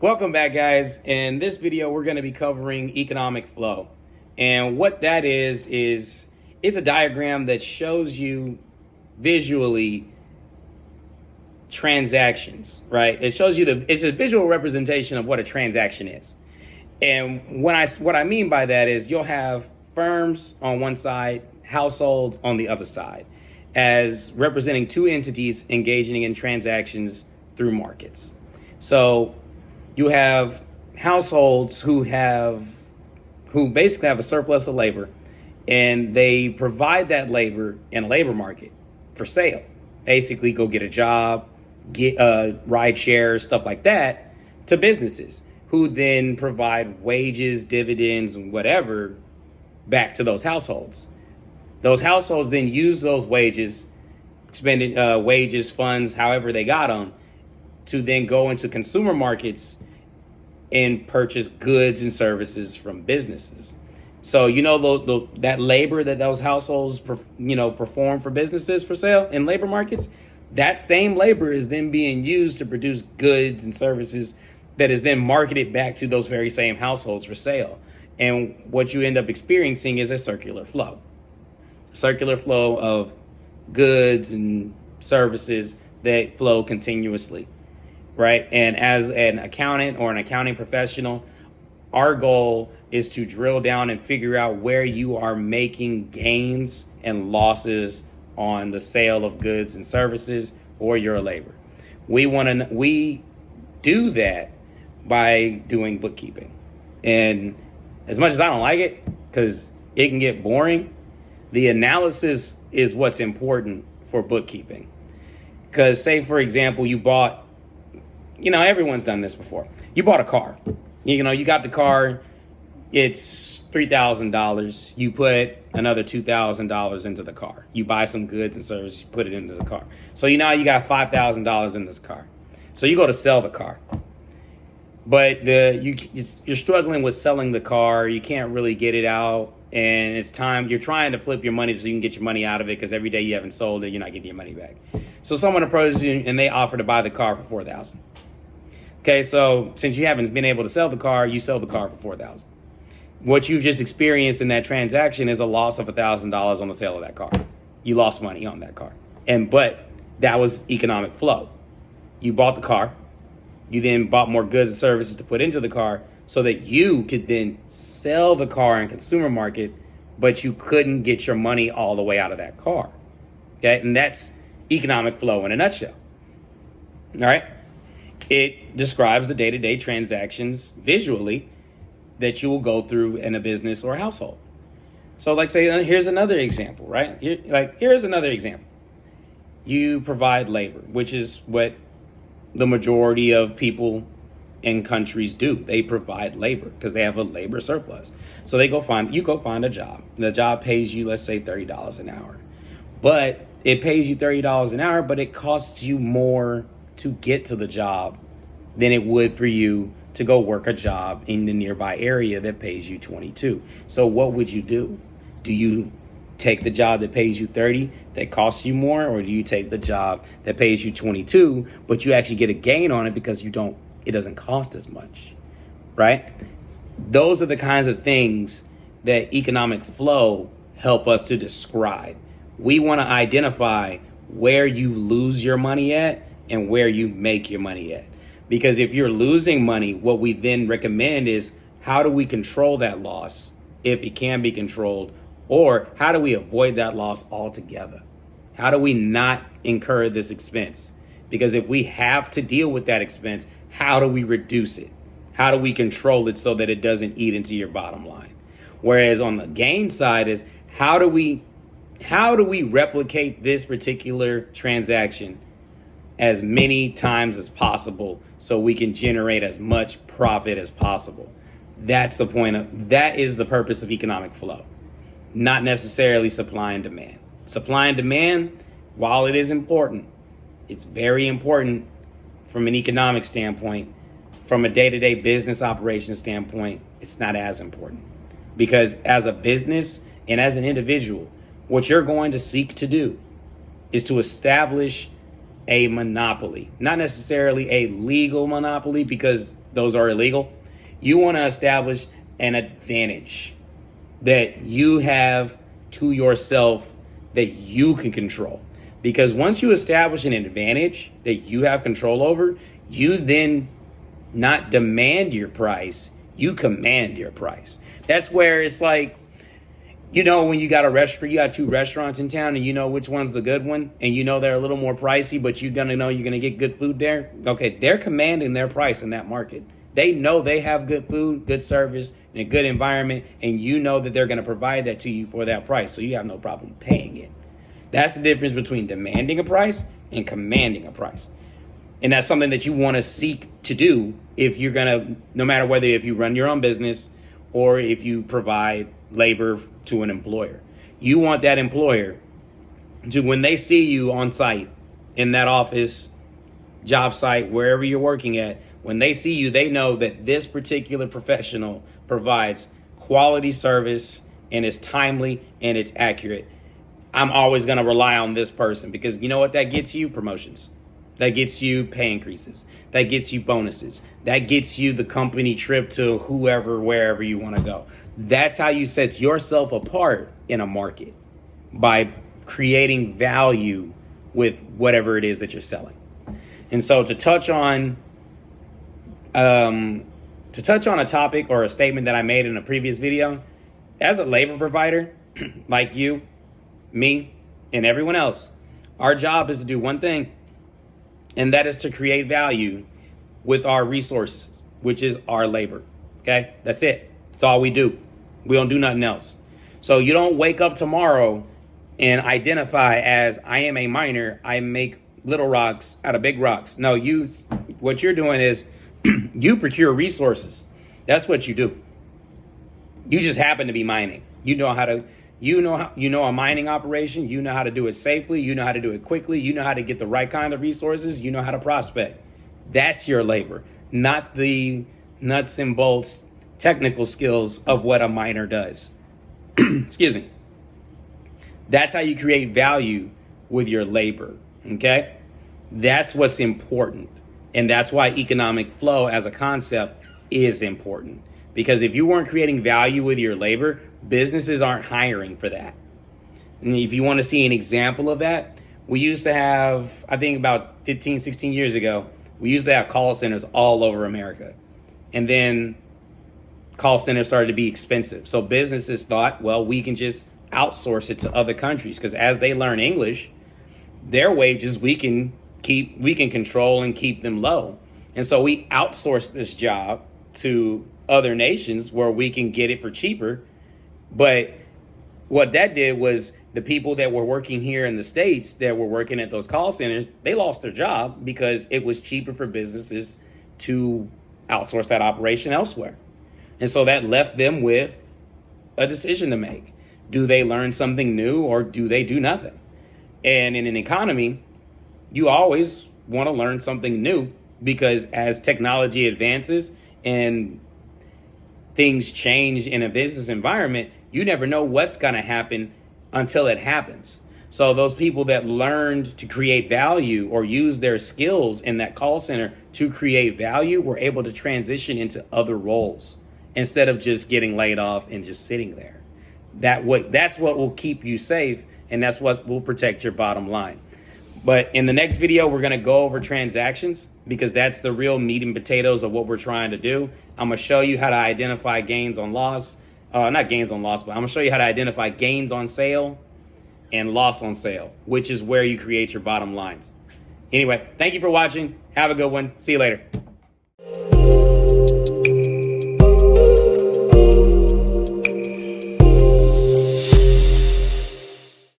Welcome back, guys. In this video, we're going to be covering economic flow. And what that is it's a diagram that shows you visually transactions, right? It shows you it's a visual representation of what a transaction is. And what I mean by that is you'll have firms on one side, households on the other side, as representing two entities engaging in transactions through markets. So you have households who basically have a surplus of labor, and they provide that labor in a labor market for sale. Basically, go get a job, get ride share, stuff like that, to businesses who then provide wages, dividends, and whatever back to those households. Those households then use those wages, spending wages, funds, however they got them, to then go into consumer markets and purchase goods and services from businesses. So, that labor that those households, perform for businesses for sale in labor markets, that same labor is then being used to produce goods and services that is then marketed back to those very same households for sale. And what you end up experiencing is a circular flow of goods and services that flow continuously. Right. And as an accountant or an accounting professional, our goal is to drill down and figure out where you are making gains and losses on the sale of goods and services or your labor. We do that by doing bookkeeping. And as much as I don't like it, because it can get boring, the analysis is what's important for bookkeeping. Because say, for example, you bought, everyone's done this before. You bought a car. You got the car. It's $3,000. You put another $2,000 into the car. You buy some goods and services. You put it into the car. So you got $5,000 in this car. So you go to sell the car, but you're struggling with selling the car. You can't really get it out, and it's time. You're trying to flip your money so you can get your money out of it, because every day you haven't sold it, you're not getting your money back. So someone approaches you and they offer to buy the car for $4,000. Okay, so since you haven't been able to sell the car, you sell the car for $4,000. What you've just experienced in that transaction is a loss of $1,000 on the sale of that car. You lost money on that car. But that was economic flow. You bought the car. You then bought more goods and services to put into the car so that you could then sell the car in consumer market, but you couldn't get your money all the way out of that car. Okay, and that's economic flow in a nutshell. All right. It describes the day-to-day transactions visually that you will go through in a business or household. So say, here's another example, right? Here's another example. You provide labor, which is what the majority of people in countries do. They provide labor because they have a labor surplus. So you go find a job. The job pays you, let's say, $30 an hour. But it pays you $30 an hour, but it costs you more to get to the job than it would for you to go work a job in the nearby area that pays you $22. So what would you do? Do you take the job that pays you $30 that costs you more, or do you take the job that pays you $22 but you actually get a gain on it because it doesn't cost as much, right? Those are the kinds of things that economic flow help us to describe. We want to identify where you lose your money at and where you make your money at. Because if you're losing money, what we then recommend is, how do we control that loss if it can be controlled? Or how do we avoid that loss altogether? How do we not incur this expense? Because if we have to deal with that expense, how do we reduce it? How do we control it so that it doesn't eat into your bottom line? Whereas on the gain side is, how do we replicate this particular transaction as many times as possible so we can generate as much profit as possible? That is the purpose of economic flow, not necessarily supply and demand. Supply and demand, while it is important, it's very important from an economic standpoint. From a day-to-day business operation standpoint, it's not as important, because as a business and as an individual, what you're going to seek to do is to establish a monopoly, not necessarily a legal monopoly because those are illegal. You want to establish an advantage that you have to yourself that you can control. Because once you establish an advantage that you have control over, you then not demand your price, you command your price. That's where it's like, you know, when you got a restaurant, you got 2 restaurants in town and you know which one's the good one and you know they're a little more pricey, but you're going to know you're going to get good food there. Okay, they're commanding their price in that market. They know they have good food, good service, and a good environment, and you know that they're going to provide that to you for that price, so you have no problem paying it. That's the difference between demanding a price and commanding a price. And that's something that you want to seek to do if you're going to, no matter whether if you run your own business or if you provide labor to an employer. You want that employer to, when they see you on site, in that office, job site, wherever you're working at, when they see you, they know that this particular professional provides quality service and is timely and it's accurate. I'm always going to rely on this person because you know what that gets you? Promotions. That gets you pay increases. That gets you bonuses. That gets you the company trip to whoever, wherever you want to go. That's how you set yourself apart in a market, by creating value with whatever it is that you're selling. And so to touch on a topic or a statement that I made in a previous video, as a labor provider, like you, me, and everyone else, our job is to do one thing, and that is to create value with our resources, which is our labor. Okay, that's it. That's all we do. We don't do nothing else. So you don't wake up tomorrow and identify as, I am a miner, I make little rocks out of big rocks. No, what you're doing is you procure resources. That's what you do. You just happen to be mining. You know a mining operation. You know how to do it safely. You know how to do it quickly. You know how to get the right kind of resources. You know how to prospect. That's your labor, not the nuts and bolts technical skills of what a miner does. Excuse me. That's how you create value with your labor. Okay? That's what's important. And that's why economic flow as a concept is important. Because if you weren't creating value with your labor, businesses aren't hiring for that. And if you want to see an example of that, we used to have, I think about 15, 16 years ago, we used to have call centers all over America. And then call centers started to be expensive. So businesses thought, well, we can just outsource it to other countries, because as they learn English, their wages we can control and keep them low. And so we outsourced this job to other nations where we can get it for cheaper. But what that did was the people that were working here in the States that were working at those call centers, they lost their job because it was cheaper for businesses to outsource that operation elsewhere. And so that left them with a decision to make. Do they learn something new or do they do nothing? And in an economy, you always want to learn something new, because as technology advances and things change in a business environment, you never know what's going to happen until it happens. So those people that learned to create value or use their skills in that call center to create value were able to transition into other roles instead of just getting laid off and just sitting there. That's what will keep you safe, and that's what will protect your bottom line. But in the next video, we're going to go over transactions, because that's the real meat and potatoes of what we're trying to do. I'm going to show you how to identify gains on loss. Not gains on loss, but I'm going to show you how to identify gains on sale and loss on sale, which is where you create your bottom lines. Anyway, thank you for watching. Have a good one. See you later.